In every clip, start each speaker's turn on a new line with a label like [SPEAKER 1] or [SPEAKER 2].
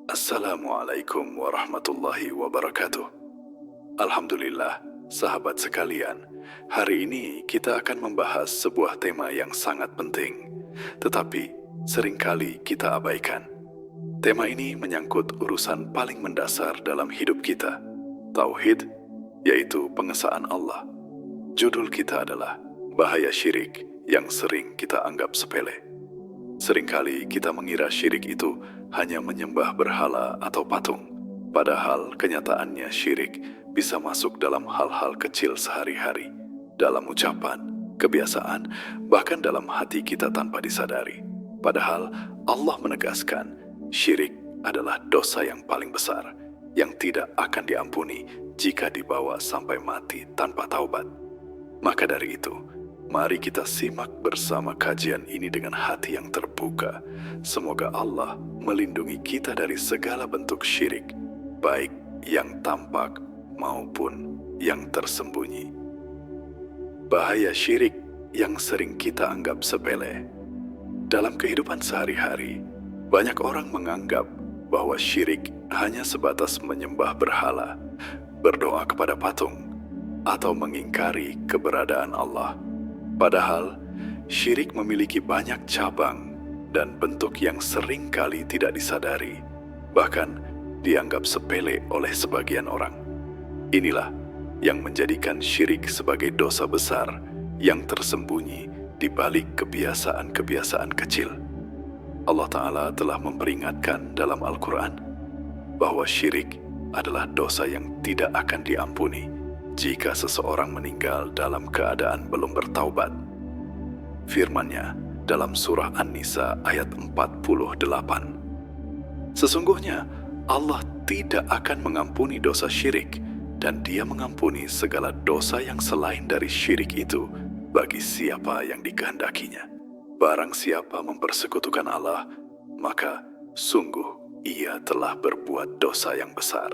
[SPEAKER 1] Assalamualaikum warahmatullahi wabarakatuh. Alhamdulillah, sahabat sekalian, hari ini kita akan membahas sebuah tema yang sangat penting, tetapi seringkali kita abaikan. Tema ini menyangkut urusan paling mendasar dalam hidup kita, tauhid, yaitu pengesaan Allah. Judul kita adalah bahaya syirik yang sering kita anggap sepele. Seringkali kita mengira syirik itu hanya menyembah berhala atau patung, padahal kenyataannya syirik bisa masuk dalam hal-hal kecil sehari-hari, dalam ucapan, kebiasaan, bahkan dalam hati kita tanpa disadari. Padahal Allah menegaskan syirik adalah dosa yang paling besar, yang tidak akan diampuni jika dibawa sampai mati tanpa taubat. Maka dari itu, mari kita simak bersama kajian ini dengan hati yang terbuka. Semoga Allah melindungi kita dari segala bentuk syirik, baik yang tampak maupun yang tersembunyi. Bahaya syirik yang sering kita anggap sepele. Dalam kehidupan sehari-hari, banyak orang menganggap bahwa syirik hanya sebatas menyembah berhala, berdoa kepada patung, atau mengingkari keberadaan Allah. Padahal, syirik memiliki banyak cabang dan bentuk yang sering kali tidak disadari, bahkan dianggap sepele oleh sebagian orang. Inilah yang menjadikan syirik sebagai dosa besar yang tersembunyi di balik kebiasaan-kebiasaan kecil. Allah Ta'ala telah memperingatkan dalam Al-Quran bahwa syirik adalah dosa yang tidak akan diampuni jika seseorang meninggal dalam keadaan belum bertaubat. Firman-Nya dalam surah An-Nisa ayat 48. Sesungguhnya Allah tidak akan mengampuni dosa syirik, dan Dia mengampuni segala dosa yang selain dari syirik itu bagi siapa yang dikehendakinya. Barang siapa mempersekutukan Allah, maka sungguh ia telah berbuat dosa yang besar.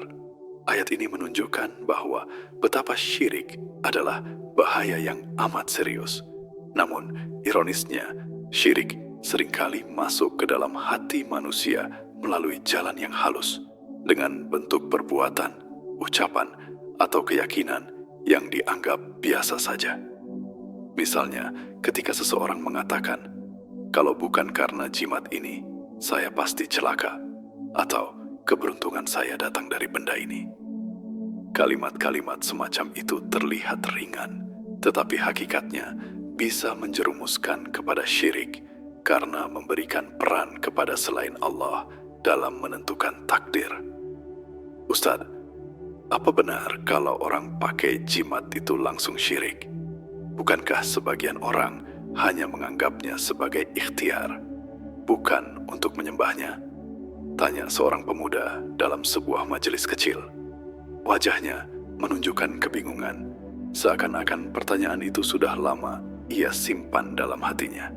[SPEAKER 1] Ayat ini menunjukkan bahwa betapa syirik adalah bahaya yang amat serius. Namun, ironisnya, syirik seringkali masuk ke dalam hati manusia melalui jalan yang halus, dengan bentuk perbuatan, ucapan, atau keyakinan yang dianggap biasa saja. Misalnya, ketika seseorang mengatakan, "Kalau bukan karena jimat ini, saya pasti celaka," atau "keberuntungan saya datang dari benda ini." Kalimat-kalimat semacam itu terlihat ringan, tetapi hakikatnya bisa menjerumuskan kepada syirik karena memberikan peran kepada selain Allah dalam menentukan takdir. Ustadz, apa benar kalau orang pakai jimat itu langsung syirik? Bukankah sebagian orang hanya menganggapnya sebagai ikhtiar, bukan untuk menyembahnya? Tanya seorang pemuda dalam sebuah majelis kecil. Wajahnya menunjukkan kebingungan, seakan-akan pertanyaan itu sudah lama ia simpan dalam hatinya.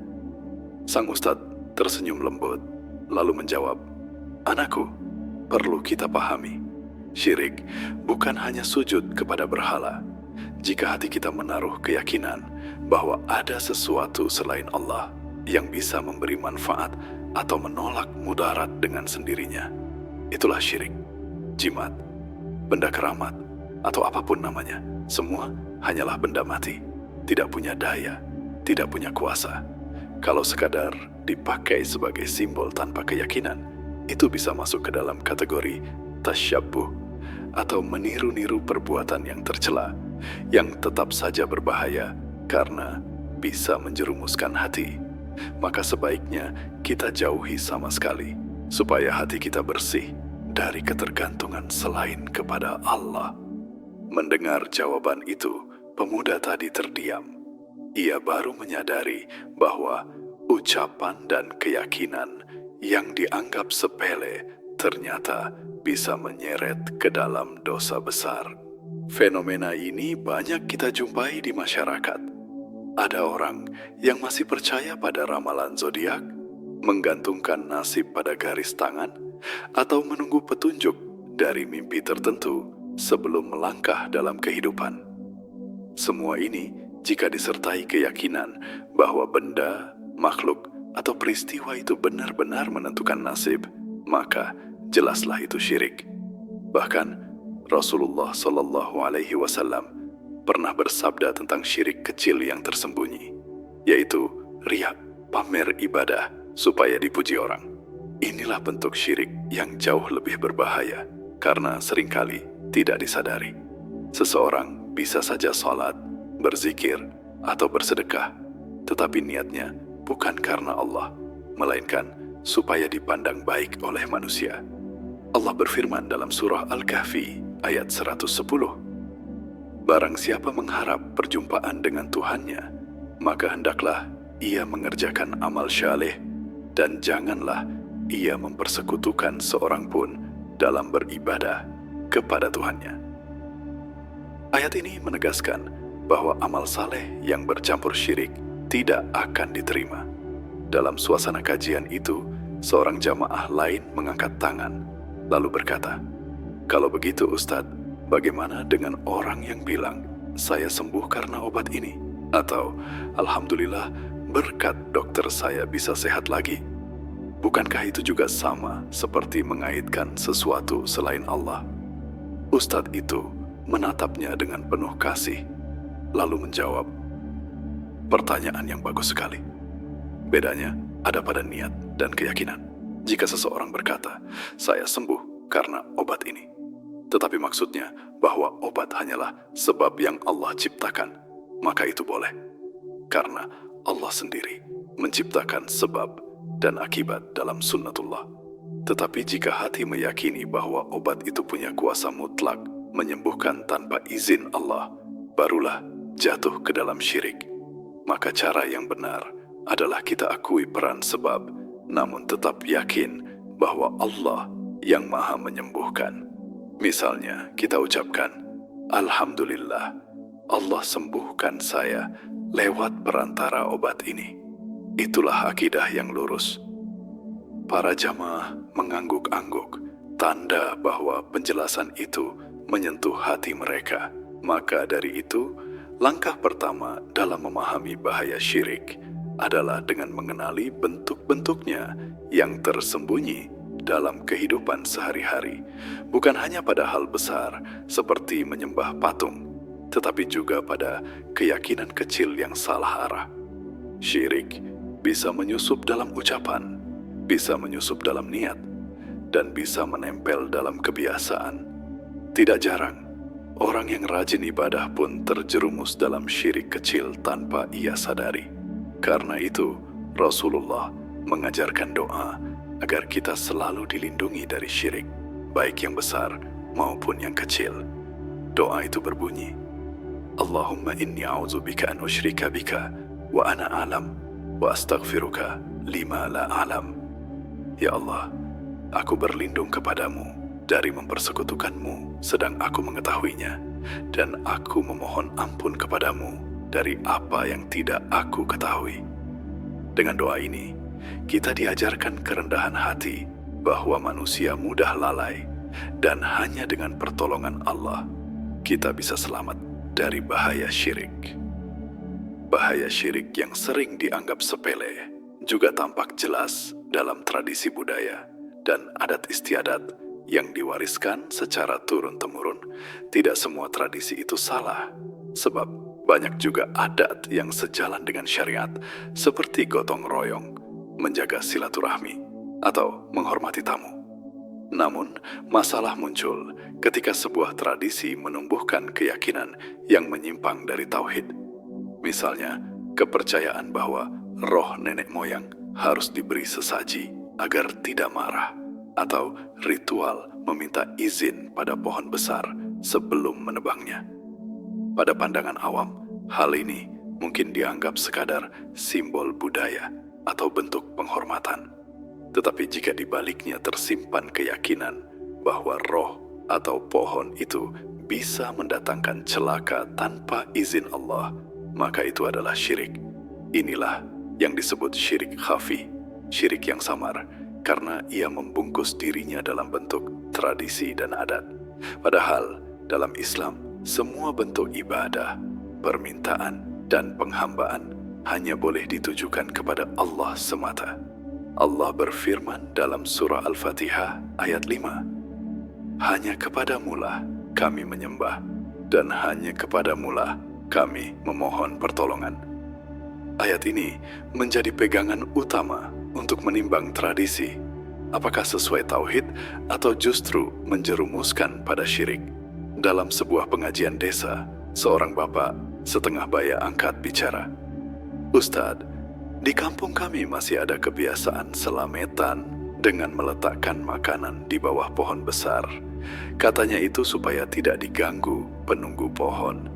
[SPEAKER 1] Sang ustadz tersenyum lembut, lalu menjawab, "Anakku, perlu kita pahami, syirik bukan hanya sujud kepada berhala. Jika hati kita menaruh keyakinan bahwa ada sesuatu selain Allah yang bisa memberi manfaat atau menolak mudarat dengan sendirinya, itulah syirik. Jimat, benda keramat, atau apapun namanya, semua hanyalah benda mati, tidak punya daya, tidak punya kuasa. Kalau sekadar dipakai sebagai simbol tanpa keyakinan, itu bisa masuk ke dalam kategori tasyabbuh atau meniru-niru perbuatan yang tercela, yang tetap saja berbahaya karena bisa menjerumuskan hati. Maka sebaiknya kita jauhi sama sekali, supaya hati kita bersih dari ketergantungan selain kepada Allah." Mendengar jawaban itu, pemuda tadi terdiam. Ia baru menyadari bahwa ucapan dan keyakinan yang dianggap sepele ternyata bisa menyeret ke dalam dosa besar. Fenomena ini banyak kita jumpai di masyarakat. Ada orang yang masih percaya pada ramalan zodiak, menggantungkan nasib pada garis tangan, atau menunggu petunjuk dari mimpi tertentu sebelum melangkah dalam kehidupan. Semua ini jika disertai keyakinan bahwa benda, makhluk, atau peristiwa itu benar-benar menentukan nasib, maka jelaslah itu syirik. Bahkan Rasulullah Shallallahu Alaihi Wasallam pernah bersabda tentang syirik kecil yang tersembunyi, yaitu riya, pamer ibadah supaya dipuji orang. Inilah bentuk syirik yang jauh lebih berbahaya karena seringkali tidak disadari. Seseorang bisa saja sholat, berzikir, atau bersedekah, tetapi niatnya bukan karena Allah, melainkan supaya dipandang baik oleh manusia. Allah berfirman dalam surah Al-Kahfi ayat 110, "Barang siapa mengharap perjumpaan dengan Tuhannya, maka hendaklah ia mengerjakan amal syaleh, dan janganlah ia mempersekutukan seorang pun dalam beribadah kepada Tuhannya." Ayat ini menegaskan bahwa amal saleh yang bercampur syirik tidak akan diterima. Dalam suasana kajian itu, seorang jamaah lain mengangkat tangan, lalu berkata, "Kalau begitu Ustadz, bagaimana dengan orang yang bilang, saya sembuh karena obat ini? Atau, Alhamdulillah, berkat dokter saya bisa sehat lagi." Bukankah itu juga sama seperti mengaitkan sesuatu selain Allah? Ustadz itu menatapnya dengan penuh kasih, lalu menjawab, "Pertanyaan yang bagus sekali. Bedanya ada pada niat dan keyakinan. Jika seseorang berkata, saya sembuh karena obat ini, tetapi maksudnya bahwa obat hanyalah sebab yang Allah ciptakan, maka itu boleh. Karena Allah sendiri menciptakan sebab dan akibat dalam sunnatullah. Tetapi jika hati meyakini bahwa obat itu punya kuasa mutlak menyembuhkan tanpa izin Allah, barulah jatuh ke dalam syirik. Maka cara yang benar adalah kita akui peran sebab, namun tetap yakin bahwa Allah yang Maha menyembuhkan. Misalnya kita ucapkan, Alhamdulillah, Allah sembuhkan saya lewat perantara obat ini. Itulah akidah yang lurus. Para jamaah mengangguk-angguk, tanda bahwa penjelasan itu menyentuh hati mereka. Maka dari itu, langkah pertama dalam memahami bahaya syirik adalah dengan mengenali bentuk-bentuknya yang tersembunyi dalam kehidupan sehari-hari. Bukan hanya pada hal besar seperti menyembah patung, tetapi juga pada keyakinan kecil yang salah arah. Syirik bisa menyusup dalam ucapan, bisa menyusup dalam niat, dan bisa menempel dalam kebiasaan. Tidak jarang, orang yang rajin ibadah pun terjerumus dalam syirik kecil tanpa ia sadari. Karena itu, Rasulullah mengajarkan doa agar kita selalu dilindungi dari syirik, baik yang besar maupun yang kecil. Doa itu berbunyi, Allahumma inni a'udzubika an usyrika bika wa ana a'lam wa astaghfiruka lima la a'lam. Ya Allah, aku berlindung kepadamu dari mempersekutukanmu sedang aku mengetahuinya, dan aku memohon ampun kepadamu dari apa yang tidak aku ketahui. Dengan doa ini, kita diajarkan kerendahan hati bahwa manusia mudah lalai, dan hanya dengan pertolongan Allah, kita bisa selamat dari bahaya syirik. Bahaya syirik yang sering dianggap sepele juga tampak jelas dalam tradisi budaya dan adat istiadat yang diwariskan secara turun-temurun. Tidak semua tradisi itu salah, sebab banyak juga adat yang sejalan dengan syariat, seperti gotong royong, menjaga silaturahmi, atau menghormati tamu. Namun, masalah muncul ketika sebuah tradisi menumbuhkan keyakinan yang menyimpang dari tauhid. Misalnya, kepercayaan bahwa roh nenek moyang harus diberi sesaji agar tidak marah, atau ritual meminta izin pada pohon besar sebelum menebangnya. Pada pandangan awam, hal ini mungkin dianggap sekadar simbol budaya atau bentuk penghormatan. Tetapi jika di baliknya tersimpan keyakinan bahwa roh atau pohon itu bisa mendatangkan celaka tanpa izin Allah, maka itu adalah syirik. Inilah yang disebut syirik khafi, syirik yang samar, karena ia membungkus dirinya dalam bentuk tradisi dan adat. Padahal dalam Islam, semua bentuk ibadah, permintaan, dan penghambaan hanya boleh ditujukan kepada Allah semata. Allah berfirman dalam surah Al-Fatihah ayat 5, "Hanya kepadamulah kami menyembah, dan hanya kepadamulah kami memohon pertolongan." Ayat ini menjadi pegangan utama untuk menimbang tradisi, apakah sesuai tauhid atau justru menjerumuskan pada syirik. Dalam sebuah pengajian desa, seorang bapak setengah baya angkat bicara, "Ustadz, di kampung kami masih ada kebiasaan selametan dengan meletakkan makanan di bawah pohon besar. Katanya itu supaya tidak diganggu penunggu pohon.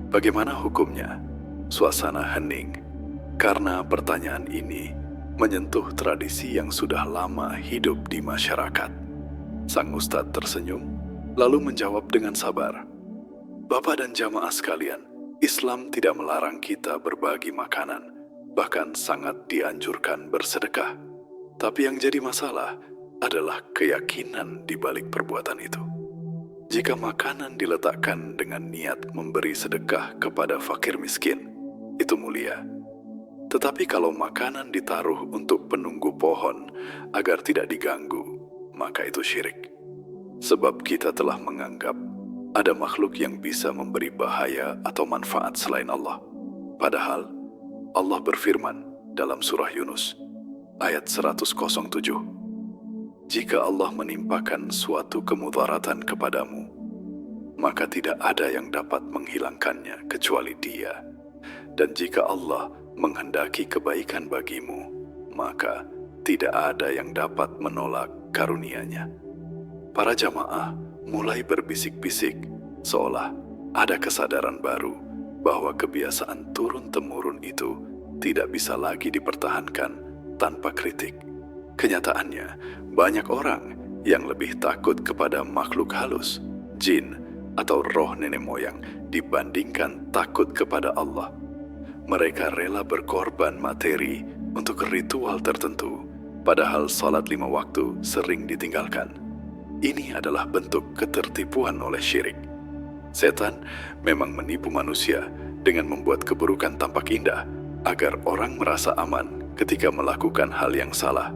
[SPEAKER 1] Bagaimana hukumnya?" Suasana hening, karena pertanyaan ini menyentuh tradisi yang sudah lama hidup di masyarakat. Sang ustadz tersenyum, lalu menjawab dengan sabar, "Bapak dan jamaah sekalian, Islam tidak melarang kita berbagi makanan, bahkan sangat dianjurkan bersedekah. Tapi yang jadi masalah adalah keyakinan di balik perbuatan itu. Jika makanan diletakkan dengan niat memberi sedekah kepada fakir miskin, itu mulia. Tetapi kalau makanan ditaruh untuk penunggu pohon agar tidak diganggu, maka itu syirik. Sebab kita telah menganggap ada makhluk yang bisa memberi bahaya atau manfaat selain Allah. Padahal Allah berfirman dalam surah Yunus ayat 107, "Jika Allah menimpakan suatu kemudaratan kepadamu, maka tidak ada yang dapat menghilangkannya kecuali Dia. Dan jika Allah menghendaki kebaikan bagimu, maka tidak ada yang dapat menolak karunia-Nya." Para jamaah mulai berbisik-bisik, seolah ada kesadaran baru bahwa kebiasaan turun-temurun itu tidak bisa lagi dipertahankan tanpa kritik. Kenyataannya, banyak orang yang lebih takut kepada makhluk halus, jin, atau roh nenek moyang dibandingkan takut kepada Allah. Mereka rela berkorban materi untuk ritual tertentu, padahal salat 5 waktu sering ditinggalkan. Ini adalah bentuk ketertipuan oleh syirik. Setan memang menipu manusia dengan membuat keburukan tampak indah agar orang merasa aman ketika melakukan hal yang salah.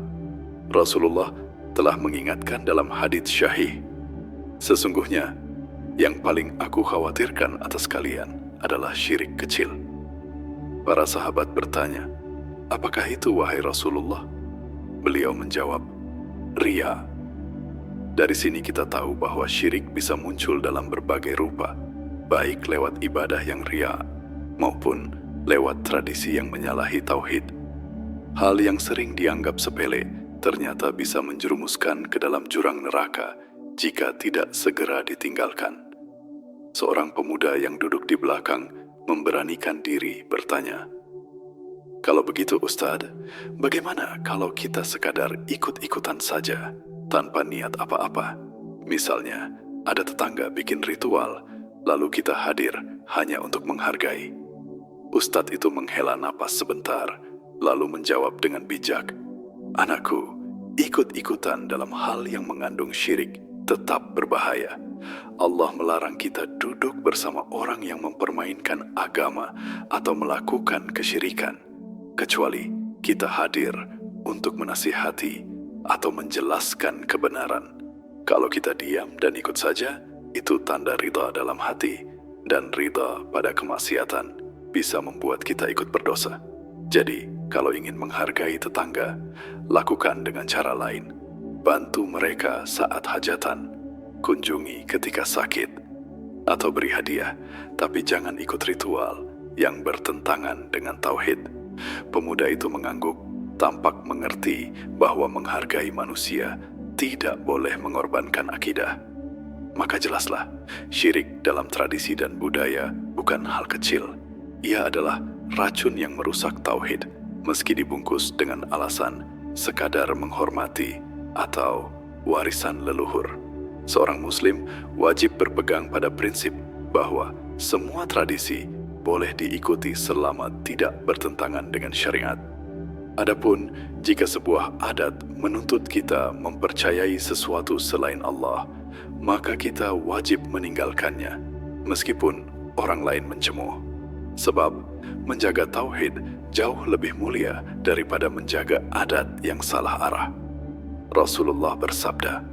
[SPEAKER 1] Rasulullah telah mengingatkan dalam hadits syahih, "Sesungguhnya yang paling aku khawatirkan atas kalian adalah syirik kecil." Para sahabat bertanya, "Apakah itu wahai Rasulullah?" Beliau menjawab, "Riya." Dari sini kita tahu bahwa syirik bisa muncul dalam berbagai rupa, baik lewat ibadah yang riya maupun lewat tradisi yang menyalahi tauhid. Hal yang sering dianggap sepele ternyata bisa menjerumuskan ke dalam jurang neraka jika tidak segera ditinggalkan. Seorang pemuda yang duduk di belakang memberanikan diri bertanya, "Kalau begitu Ustadz, bagaimana kalau kita sekadar ikut-ikutan saja tanpa niat apa-apa? Misalnya, ada tetangga bikin ritual, lalu kita hadir hanya untuk menghargai." Ustadz itu menghela napas sebentar, lalu menjawab dengan bijak, "Anakku, ikut-ikutan dalam hal yang mengandung syirik tetap berbahaya. Allah melarang kita duduk bersama orang yang mempermainkan agama atau melakukan kesyirikan, kecuali kita hadir untuk menasihati atau menjelaskan kebenaran. Kalau kita diam dan ikut saja, itu tanda ridha dalam hati, dan ridha pada kemaksiatan bisa membuat kita ikut berdosa. Jadi, kalau ingin menghargai tetangga, lakukan dengan cara lain. Bantu mereka saat hajatan, kunjungi ketika sakit, atau beri hadiah, tapi jangan ikut ritual yang bertentangan dengan tauhid." Pemuda itu mengangguk, tampak mengerti bahwa menghargai manusia tidak boleh mengorbankan akidah. Maka jelaslah, syirik dalam tradisi dan budaya bukan hal kecil. Ia adalah racun yang merusak tauhid, meski dibungkus dengan alasan sekadar menghormati atau warisan leluhur. Seorang muslim wajib berpegang pada prinsip bahwa semua tradisi boleh diikuti selama tidak bertentangan dengan syariat. Adapun jika sebuah adat menuntut kita mempercayai sesuatu selain Allah, maka kita wajib meninggalkannya, meskipun orang lain mencemooh. Sebab menjaga tauhid jauh lebih mulia daripada menjaga adat yang salah arah. Rasulullah bersabda,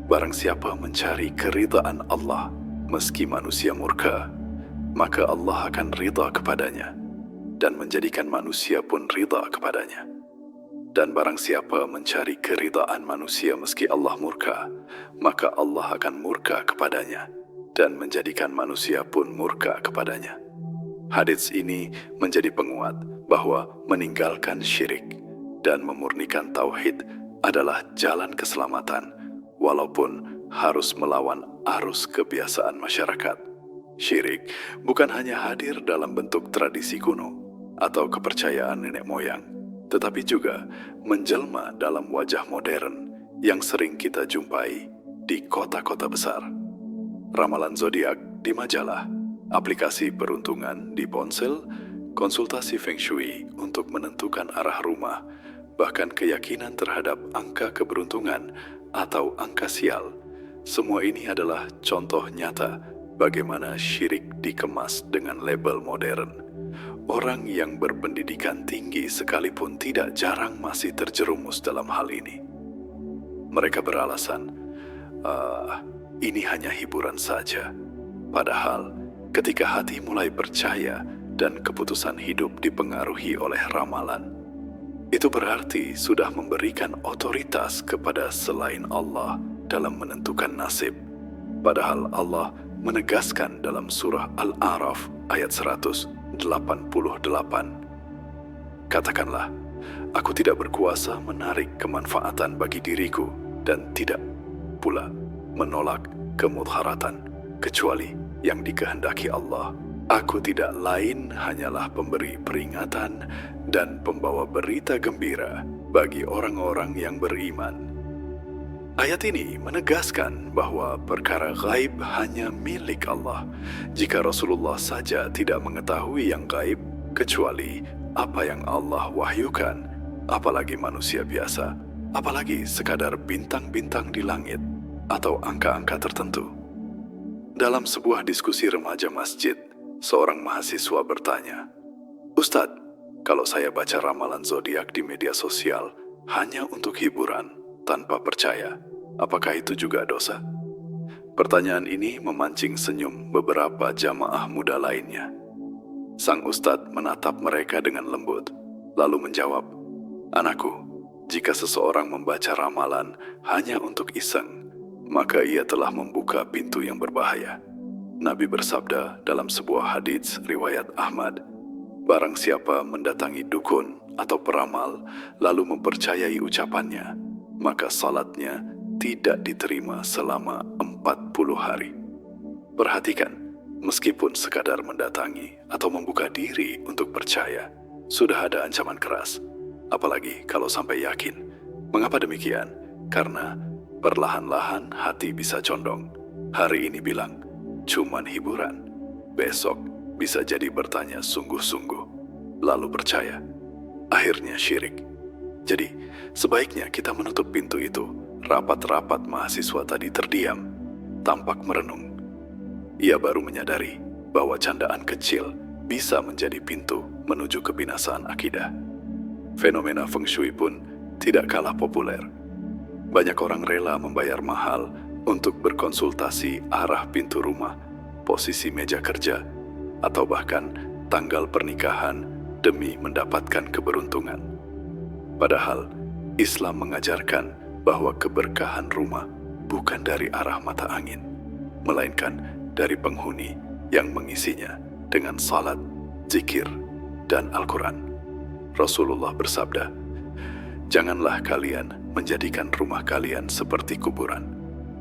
[SPEAKER 1] "Barang siapa mencari keridaan Allah meski manusia murka, maka Allah akan ridha kepadanya dan menjadikan manusia pun ridha kepadanya. Dan barang siapa mencari keridaan manusia meski Allah murka, maka Allah akan murka kepadanya dan menjadikan manusia pun murka kepadanya." Hadits ini menjadi penguat bahwa meninggalkan syirik dan memurnikan tauhid adalah jalan keselamatan, walaupun harus melawan arus kebiasaan masyarakat. Syirik bukan hanya hadir dalam bentuk tradisi kuno atau kepercayaan nenek moyang, tetapi juga menjelma dalam wajah modern yang sering kita jumpai di kota-kota besar. Ramalan zodiak di majalah, aplikasi peruntungan di ponsel, konsultasi feng shui untuk menentukan arah rumah, bahkan keyakinan terhadap angka keberuntungan atau angka sial. Semua ini adalah contoh nyata bagaimana syirik dikemas dengan label modern. Orang yang berpendidikan tinggi sekalipun tidak jarang masih terjerumus dalam hal ini. Mereka beralasan, ini hanya hiburan saja. Padahal, ketika hati mulai percaya dan keputusan hidup dipengaruhi oleh ramalan, itu berarti sudah memberikan otoritas kepada selain Allah dalam menentukan nasib. Padahal Allah menegaskan dalam surah Al-A'raf ayat 188, "Katakanlah, aku tidak berkuasa menarik kemanfaatan bagi diriku dan tidak pula menolak kemudharatan kecuali yang dikehendaki Allah. Aku tidak lain hanyalah pemberi peringatan dan pembawa berita gembira bagi orang-orang yang beriman." Ayat ini menegaskan bahwa perkara gaib hanya milik Allah. Jika Rasulullah saja tidak mengetahui yang gaib kecuali apa yang Allah wahyukan, apalagi manusia biasa, apalagi sekadar bintang-bintang di langit atau angka-angka tertentu. Dalam sebuah diskusi remaja masjid, seorang mahasiswa bertanya, "Ustadz, kalau saya baca ramalan zodiak di media sosial hanya untuk hiburan tanpa percaya, apakah itu juga dosa?" Pertanyaan ini memancing senyum beberapa jamaah muda lainnya. Sang ustadz menatap mereka dengan lembut, lalu menjawab, "Anakku, jika seseorang membaca ramalan hanya untuk iseng, maka ia telah membuka pintu yang berbahaya." Nabi bersabda dalam sebuah hadits riwayat Ahmad, "Barang siapa mendatangi dukun atau peramal lalu mempercayai ucapannya, maka salatnya tidak diterima selama 40 hari. Perhatikan, meskipun sekadar mendatangi atau membuka diri untuk percaya, sudah ada ancaman keras. Apalagi kalau sampai yakin. Mengapa demikian? Karena perlahan-lahan hati bisa condong. Hari ini bilang, cuman hiburan. Besok bisa jadi bertanya sungguh-sungguh, lalu percaya. Akhirnya syirik. Jadi, sebaiknya kita menutup pintu itu. Rapat-rapat mahasiswa tadi terdiam, tampak merenung. Ia baru menyadari bahwa candaan kecil bisa menjadi pintu menuju kebinasaan akidah. Fenomena feng shui pun tidak kalah populer. Banyak orang rela membayar mahal untuk berkonsultasi arah pintu rumah, posisi meja kerja, atau bahkan tanggal pernikahan demi mendapatkan keberuntungan. Padahal Islam mengajarkan bahwa keberkahan rumah bukan dari arah mata angin, melainkan dari penghuni yang mengisinya dengan salat, zikir, dan Al-Quran. Rasulullah bersabda, "Janganlah kalian menjadikan rumah kalian seperti kuburan.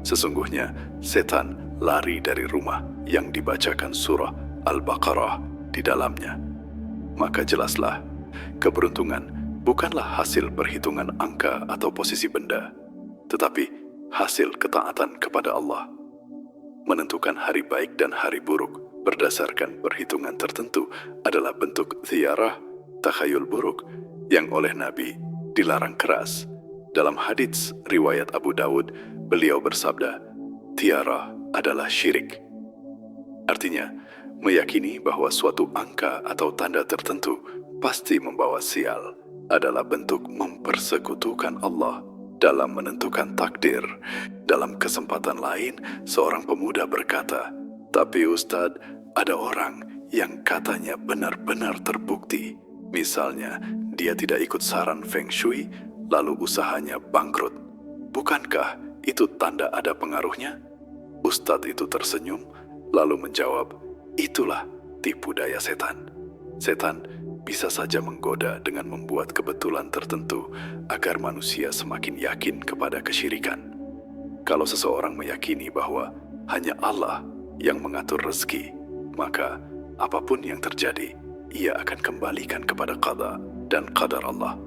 [SPEAKER 1] Sesungguhnya setan lari dari rumah yang dibacakan surah Al-Baqarah di dalamnya." Maka jelaslah, keberuntungan bukanlah hasil perhitungan angka atau posisi benda, tetapi hasil ketaatan kepada Allah. Menentukan hari baik dan hari buruk berdasarkan perhitungan tertentu adalah bentuk ziyarah, takhayul buruk, yang oleh Nabi dilarang keras. Dalam hadits riwayat Abu Dawud, beliau bersabda, "Tiarah adalah syirik." Artinya, Meyakini bahwa suatu angka atau tanda tertentu pasti membawa sial adalah bentuk mempersekutukan Allah dalam menentukan takdir. Dalam kesempatan lain, seorang pemuda berkata, "Tapi Ustadz, ada orang yang katanya benar-benar terbukti. Misalnya, dia tidak ikut saran Feng Shui, lalu usahanya bangkrut. Bukankah itu tanda ada pengaruhnya?" Ustadz itu tersenyum, lalu menjawab, "Itulah tipu daya setan. Setan bisa saja menggoda dengan membuat kebetulan tertentu agar manusia semakin yakin kepada kesyirikan. Kalau seseorang meyakini bahwa hanya Allah yang mengatur rezeki, maka apapun yang terjadi, ia akan kembalikan kepada qada dan qadar Allah.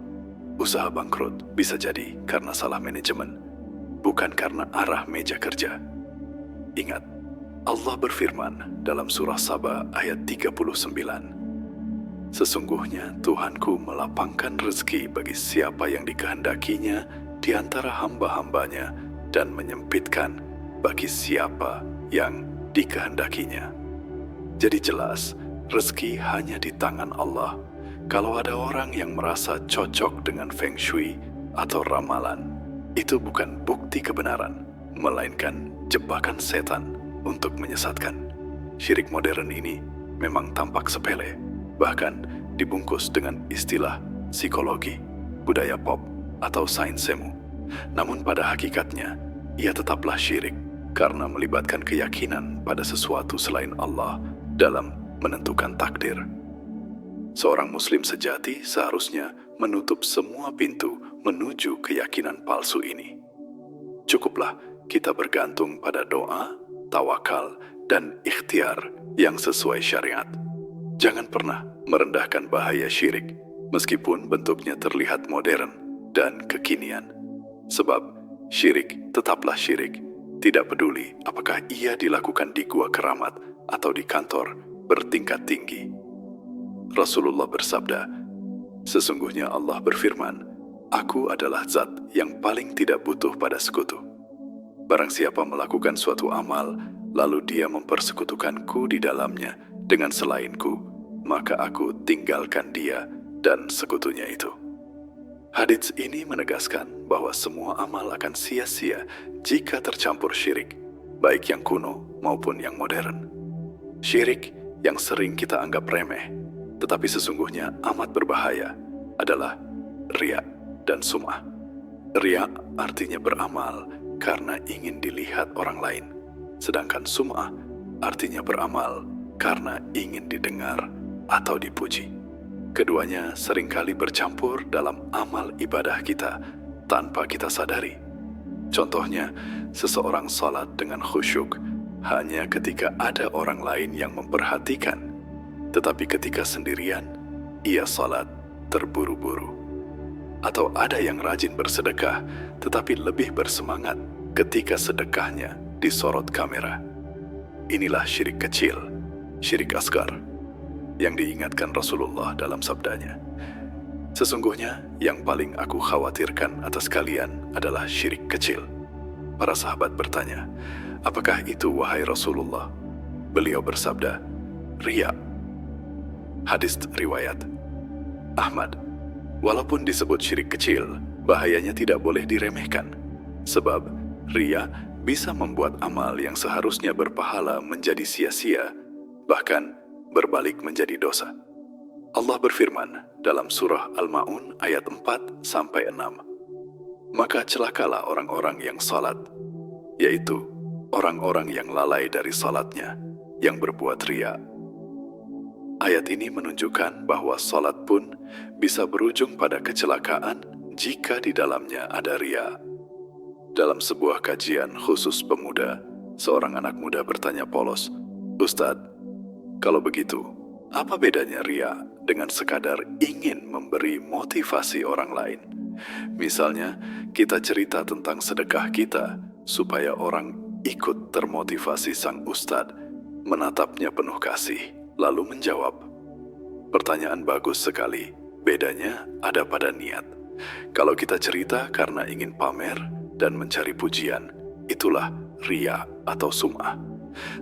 [SPEAKER 1] Usaha bangkrut bisa jadi karena salah manajemen, bukan karena arah meja kerja. Ingat, Allah berfirman dalam surah Saba ayat 39, "Sesungguhnya Tuhanku melapangkan rezeki bagi siapa yang dikehendakinya di antara hamba-hambanya dan menyempitkan bagi siapa yang dikehendakinya." Jadi jelas, rezeki hanya di tangan Allah. Kalau ada orang yang merasa cocok dengan Feng Shui atau ramalan, itu bukan bukti kebenaran, melainkan jebakan setan untuk menyesatkan. Syirik modern ini memang tampak sepele, bahkan dibungkus dengan istilah psikologi, budaya pop, atau sains semu. Namun pada hakikatnya, ia tetaplah syirik karena melibatkan keyakinan pada sesuatu selain Allah dalam menentukan takdir. Seorang muslim sejati seharusnya menutup semua pintu menuju keyakinan palsu ini. Cukuplah kita bergantung pada doa, tawakal, dan ikhtiar yang sesuai syariat. Jangan pernah merendahkan bahaya syirik, meskipun bentuknya terlihat modern dan kekinian. Sebab syirik tetaplah syirik, tidak peduli apakah ia dilakukan di gua keramat atau di kantor bertingkat tinggi. Rasulullah bersabda, "Sesungguhnya Allah berfirman, Aku adalah zat yang paling tidak butuh pada sekutu. Barang siapa melakukan suatu amal, lalu dia mempersekutukanku di dalamnya dengan selainku, maka aku tinggalkan dia dan sekutunya itu." Hadits ini menegaskan bahwa semua amal akan sia-sia jika tercampur syirik, baik yang kuno maupun yang modern. Syirik yang sering kita anggap remeh, tetapi sesungguhnya amat berbahaya, adalah riya dan sum'ah. Riya artinya beramal karena ingin dilihat orang lain, sedangkan sum'ah artinya beramal karena ingin didengar atau dipuji. Keduanya seringkali bercampur dalam amal ibadah kita tanpa kita sadari. Contohnya, seseorang salat dengan khusyuk hanya ketika ada orang lain yang memperhatikan, tetapi ketika sendirian, ia salat terburu-buru. Atau ada yang rajin bersedekah, tetapi lebih bersemangat ketika sedekahnya disorot kamera. Inilah syirik kecil, syirik asgar, yang diingatkan Rasulullah dalam sabdanya. "Sesungguhnya yang paling aku khawatirkan atas kalian adalah syirik kecil." Para sahabat bertanya, "Apakah itu wahai Rasulullah?" Beliau bersabda, "Riya." Hadis riwayat Ahmad. Walaupun disebut syirik kecil, bahayanya tidak boleh diremehkan. Sebab riya bisa membuat amal yang seharusnya berpahala menjadi sia-sia, bahkan berbalik menjadi dosa. Allah berfirman dalam surah Al-Ma'un ayat 4-6, "Maka celakalah orang-orang yang salat, yaitu orang-orang yang lalai dari salatnya, yang berbuat riya." Ayat ini menunjukkan bahwa salat pun bisa berujung pada kecelakaan jika di dalamnya ada riya. Dalam sebuah kajian khusus pemuda, seorang anak muda bertanya polos, "Ustadz, kalau begitu, apa bedanya riya dengan sekadar ingin memberi motivasi orang lain? Misalnya, kita cerita tentang sedekah kita supaya orang ikut termotivasi." Sang ustadz menatapnya penuh kasih, lalu menjawab, "Pertanyaan bagus sekali. Bedanya ada pada niat. Kalau kita cerita karena ingin pamer dan mencari pujian, itulah riya atau sum'ah.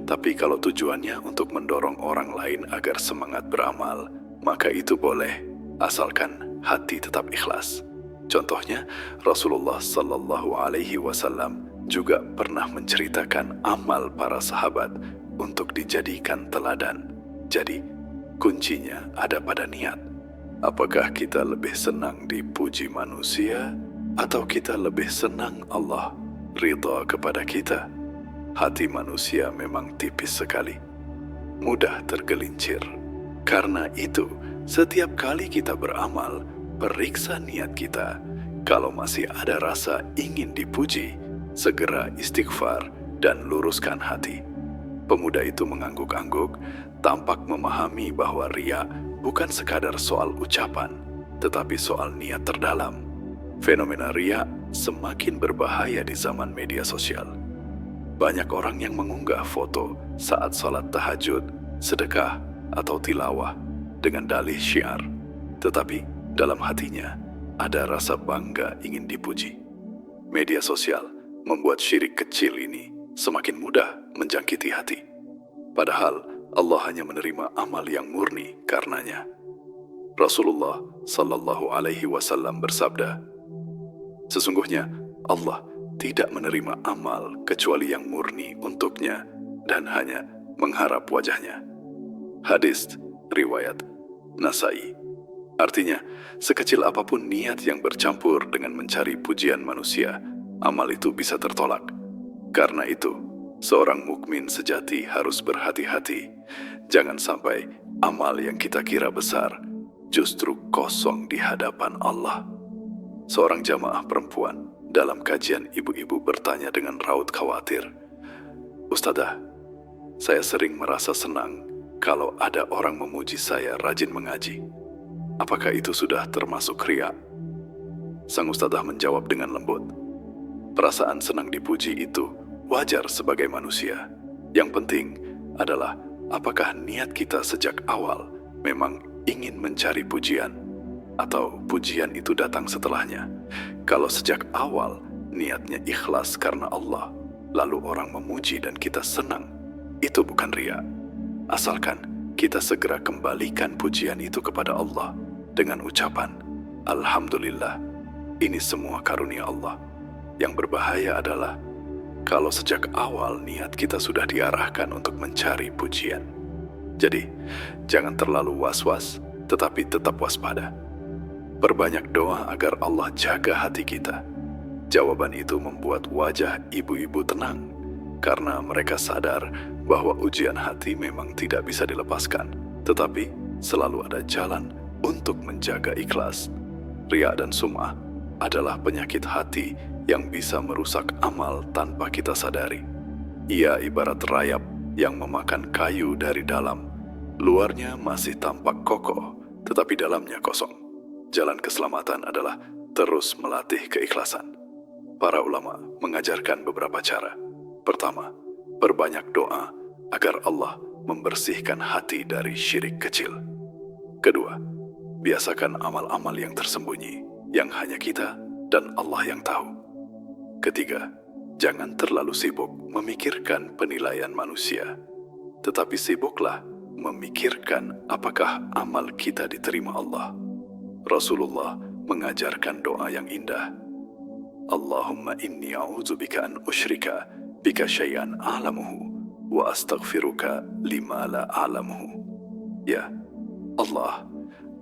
[SPEAKER 1] Tapi kalau tujuannya untuk mendorong orang lain agar semangat beramal, maka itu boleh, asalkan hati tetap ikhlas. Contohnya, Rasulullah Sallallahu Alaihi Wasallam juga pernah menceritakan amal para sahabat untuk dijadikan teladan. Jadi, kuncinya ada pada niat. Apakah kita lebih senang dipuji manusia, atau kita lebih senang Allah ridha kepada kita? Hati manusia memang tipis sekali, mudah tergelincir. Karena itu, setiap kali kita beramal, periksa niat kita. Kalau masih ada rasa ingin dipuji, segera istighfar dan luruskan hati. Pemuda itu mengangguk-angguk, tampak memahami bahwa riya bukan sekadar soal ucapan, tetapi soal niat terdalam. Fenomena riya semakin berbahaya di zaman media sosial. Banyak orang yang mengunggah foto saat salat tahajud, sedekah, atau tilawah dengan dalih syiar. Tetapi dalam hatinya ada rasa bangga ingin dipuji. Media sosial membuat syirik kecil ini semakin mudah menjangkiti hati. Padahal Allah hanya menerima amal yang murni karenanya. Rasulullah Sallallahu Alaihi Wasallam bersabda, "Sesungguhnya Allah tidak menerima amal kecuali yang murni untuknya dan hanya mengharap wajahnya." Hadis riwayat Nasai. Artinya, sekecil apapun niat yang bercampur dengan mencari pujian manusia, amal itu bisa tertolak. Karena itu, seorang mukmin sejati harus berhati-hati. Jangan sampai amal yang kita kira besar justru kosong di hadapan Allah. Seorang jamaah perempuan dalam kajian ibu-ibu bertanya dengan raut khawatir, "Ustadzah, saya sering merasa senang kalau ada orang memuji saya rajin mengaji. Apakah itu sudah termasuk riya?" Sang ustadzah menjawab dengan lembut, "Perasaan senang dipuji itu wajar sebagai manusia. Yang penting adalah apakah niat kita sejak awal memang ingin mencari pujian, atau pujian itu datang setelahnya. Kalau sejak awal niatnya ikhlas karena Allah, lalu orang memuji dan kita senang, itu bukan riya. Asalkan kita segera kembalikan pujian itu kepada Allah dengan ucapan, 'Alhamdulillah, ini semua karunia Allah.' Yang berbahaya adalah kalau sejak awal niat kita sudah diarahkan untuk mencari pujian. Jadi, jangan terlalu was-was, tetapi tetap waspada. Perbanyak doa agar Allah jaga hati kita. Jawaban itu membuat wajah ibu-ibu tenang, karena mereka sadar bahwa ujian hati memang tidak bisa dilepaskan, tetapi selalu ada jalan untuk menjaga ikhlas. Riya dan sum'ah adalah penyakit hati yang bisa merusak amal tanpa kita sadari. Ia ibarat rayap yang memakan kayu dari dalam. Luarnya masih tampak kokoh, tetapi dalamnya kosong. Jalan keselamatan adalah terus melatih keikhlasan. Para ulama mengajarkan beberapa cara. Pertama, perbanyak doa agar Allah membersihkan hati dari syirik kecil. Kedua, biasakan amal-amal yang tersembunyi, yang hanya kita dan Allah yang tahu. Ketiga, jangan terlalu sibuk memikirkan penilaian manusia, tetapi sibuklah memikirkan apakah amal kita diterima Allah. Rasulullah mengajarkan doa yang indah. Allahumma inni a'udzubika an usyrika bika syai'an a'lamuhu wa astaghfiruka lima la a'lamuhu. Ya Allah,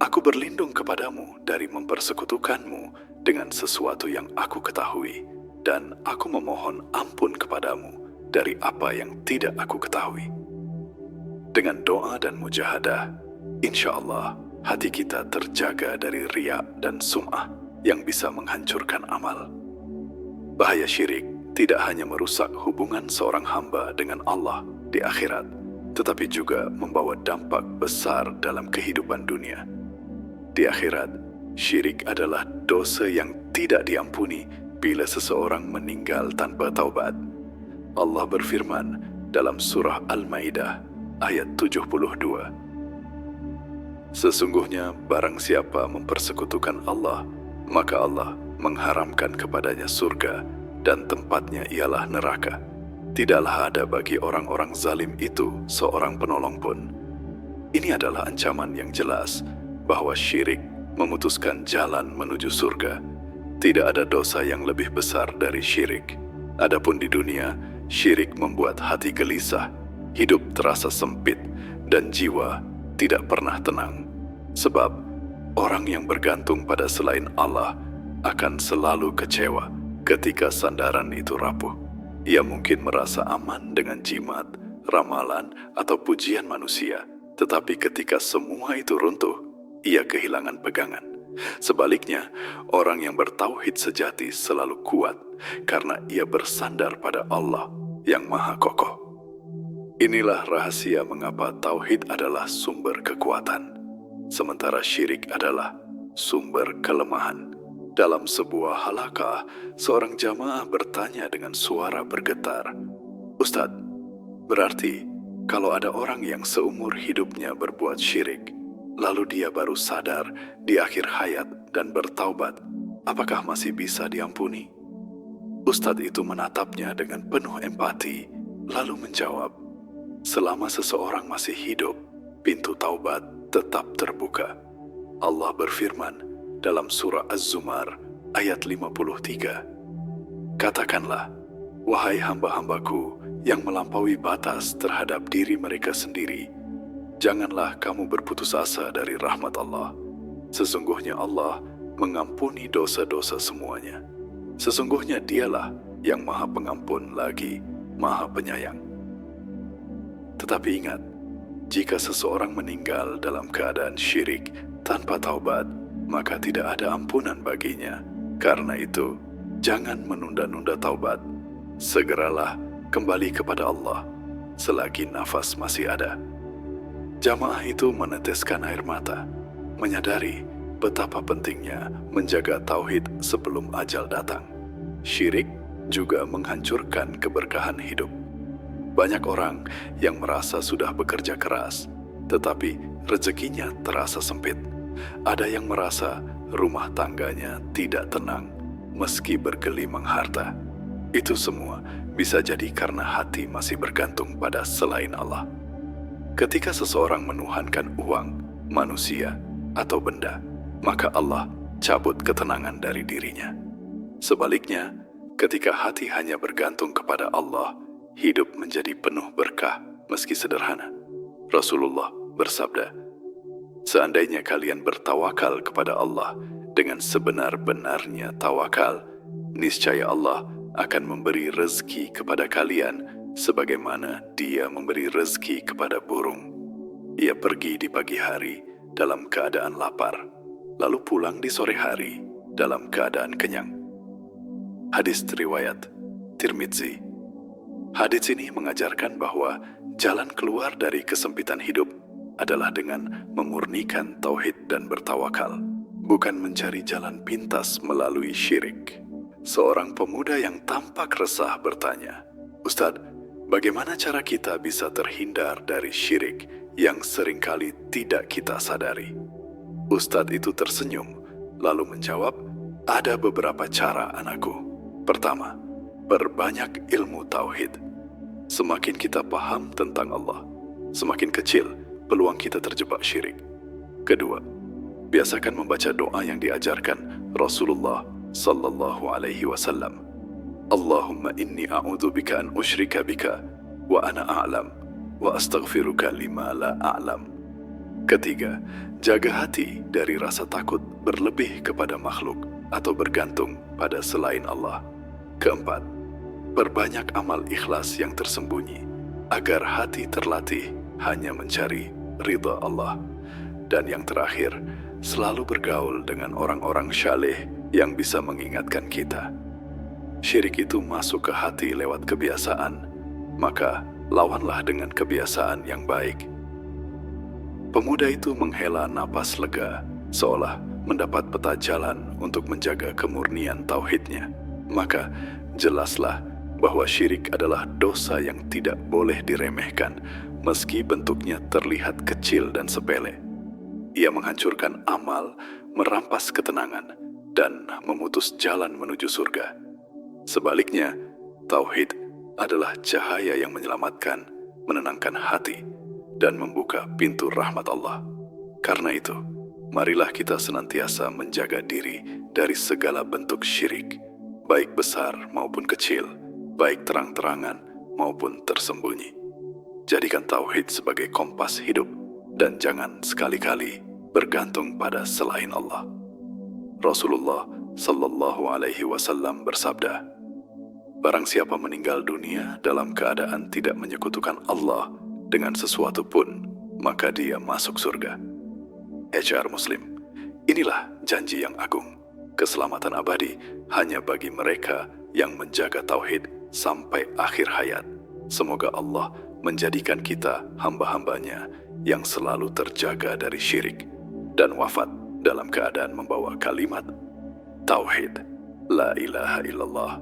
[SPEAKER 1] aku berlindung kepadamu dari mempersekutukanmu dengan sesuatu yang aku ketahui, dan aku memohon ampun kepadamu dari apa yang tidak aku ketahui. Dengan doa dan mujahadah, insya Allah hati kita terjaga dari riya dan sum'ah yang bisa menghancurkan amal. Bahaya syirik tidak hanya merusak hubungan seorang hamba dengan Allah di akhirat, tetapi juga membawa dampak besar dalam kehidupan dunia. Di akhirat, syirik adalah dosa yang tidak diampuni bila seseorang meninggal tanpa taubat. Allah berfirman dalam surah Al-Maidah ayat 72, "Sesungguhnya barang siapa mempersekutukan Allah, maka Allah mengharamkan kepadanya surga dan tempatnya ialah neraka. Tidaklah ada bagi orang-orang zalim itu seorang penolong pun. Ini adalah ancaman yang jelas bahwa syirik memutuskan jalan menuju surga. Tidak ada dosa yang lebih besar dari syirik. Adapun di dunia, syirik membuat hati gelisah, hidup terasa sempit, dan jiwa tidak pernah tenang. Sebab orang yang bergantung pada selain Allah akan selalu kecewa ketika sandaran itu rapuh. Ia mungkin merasa aman dengan jimat, ramalan, atau pujian manusia. Tetapi ketika semua itu runtuh, ia kehilangan pegangan. Sebaliknya, orang yang bertauhid sejati selalu kuat karena ia bersandar pada Allah yang Maha Kokoh. Inilah rahasia mengapa tauhid adalah sumber kekuatan, sementara syirik adalah sumber kelemahan. Dalam sebuah halaqah, seorang jamaah bertanya dengan suara bergetar, "Ustadz, berarti kalau ada orang yang seumur hidupnya berbuat syirik, lalu dia baru sadar di akhir hayat dan bertaubat, apakah masih bisa diampuni?" Ustadz itu menatapnya dengan penuh empati, lalu menjawab, "Selama seseorang masih hidup, pintu taubat tetap terbuka." Allah berfirman dalam surah Az-Zumar ayat 53, "Katakanlah, wahai hamba-hambaku yang melampaui batas terhadap diri mereka sendiri, janganlah kamu berputus asa dari rahmat Allah. Sesungguhnya Allah mengampuni dosa-dosa semuanya. Sesungguhnya Dialah yang Maha Pengampun lagi Maha Penyayang." Tetapi ingat, jika seseorang meninggal dalam keadaan syirik tanpa taubat, maka tidak ada ampunan baginya. Karena itu, jangan menunda-nunda taubat. Segeralah kembali kepada Allah selagi nafas masih ada. Jamaah itu meneteskan air mata, menyadari betapa pentingnya menjaga tauhid sebelum ajal datang. Syirik juga menghancurkan keberkahan hidup. Banyak orang yang merasa sudah bekerja keras, tetapi rezekinya terasa sempit. Ada yang merasa rumah tangganya tidak tenang meski bergelimang harta. Itu semua bisa jadi karena hati masih bergantung pada selain Allah. Ketika seseorang menuhankan uang, manusia, atau benda, maka Allah cabut ketenangan dari dirinya. Sebaliknya, ketika hati hanya bergantung kepada Allah, hidup menjadi penuh berkah meski sederhana. Rasulullah bersabda, "Seandainya kalian bertawakal kepada Allah dengan sebenar-benarnya tawakal, niscaya Allah akan memberi rezeki kepada kalian sebagaimana Dia memberi rezeki kepada burung. Ia pergi di pagi hari dalam keadaan lapar, lalu pulang di sore hari dalam keadaan kenyang." Hadis riwayat Tirmidzi. Hadis ini mengajarkan bahwa jalan keluar dari kesempitan hidup adalah dengan memurnikan tauhid dan bertawakal, bukan mencari jalan pintas melalui syirik. Seorang pemuda yang tampak resah bertanya, "Ustadz, bagaimana cara kita bisa terhindar dari syirik yang seringkali tidak kita sadari?" Ustadz itu tersenyum, lalu menjawab, "Ada beberapa cara, anakku. Pertama, perbanyak ilmu tauhid. Semakin kita paham tentang Allah, semakin kecil peluang kita terjebak syirik. Kedua, biasakan membaca doa yang diajarkan Rasulullah sallallahu alaihi wasallam. Allahumma inni a'udzubika an usyrika bika wa ana a'lam wa astaghfiruka lima la a'lam. Ketiga, jaga hati dari rasa takut berlebih kepada makhluk atau bergantung pada selain Allah. Keempat, perbanyak amal ikhlas yang tersembunyi agar hati terlatih hanya mencari ridha Allah. Dan yang terakhir, selalu bergaul dengan orang-orang syaleh yang bisa mengingatkan kita. Syirik itu masuk ke hati lewat kebiasaan, maka lawanlah dengan kebiasaan yang baik. Pemuda itu menghela napas lega, seolah mendapat peta jalan untuk menjaga kemurnian tauhidnya. Maka jelaslah bahwa syirik adalah dosa yang tidak boleh diremehkan, meski bentuknya terlihat kecil dan sepele. Ia menghancurkan amal, merampas ketenangan, dan memutus jalan menuju surga. Sebaliknya, tauhid adalah cahaya yang menyelamatkan, menenangkan hati, dan membuka pintu rahmat Allah. Karena itu, marilah kita senantiasa menjaga diri dari segala bentuk syirik, baik besar maupun kecil, baik terang-terangan maupun tersembunyi. Jadikan tauhid sebagai kompas hidup dan jangan sekali-kali bergantung pada selain Allah. Rasulullah Sallallahu Alaihi Wasallam bersabda, "Barang siapa meninggal dunia dalam keadaan tidak menyekutukan Allah dengan sesuatu pun, maka dia masuk surga." HR Muslim, inilah janji yang agung. Keselamatan abadi hanya bagi mereka yang menjaga tauhid sampai akhir hayat. Semoga Allah menjadikan kita hamba-hambanya yang selalu terjaga dari syirik dan wafat dalam keadaan membawa kalimat tauhid, la ilaha illallah.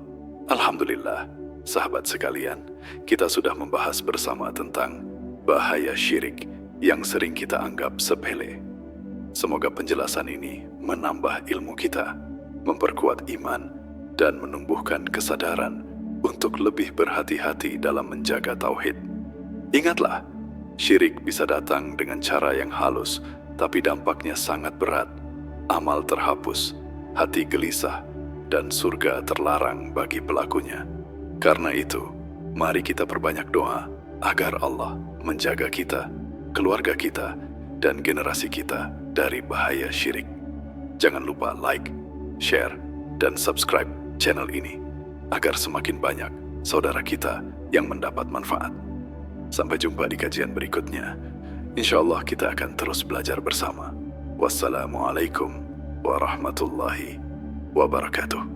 [SPEAKER 1] Alhamdulillah, sahabat sekalian, kita sudah membahas bersama tentang bahaya syirik yang sering kita anggap sepele. Semoga penjelasan ini menambah ilmu kita, memperkuat iman, dan menumbuhkan kesadaran untuk lebih berhati-hati dalam menjaga tauhid. Ingatlah, syirik bisa datang dengan cara yang halus, tapi dampaknya sangat berat. Amal terhapus, hati gelisah, dan surga terlarang bagi pelakunya. Karena itu, mari kita perbanyak doa agar Allah menjaga kita, keluarga kita, dan generasi kita dari bahaya syirik. Jangan lupa like, share, dan subscribe channel ini agar semakin banyak saudara kita yang mendapat manfaat. Sampai jumpa di kajian berikutnya. Insya Allah kita akan terus belajar bersama. Wassalamualaikum warahmatullahi wabarakatuh.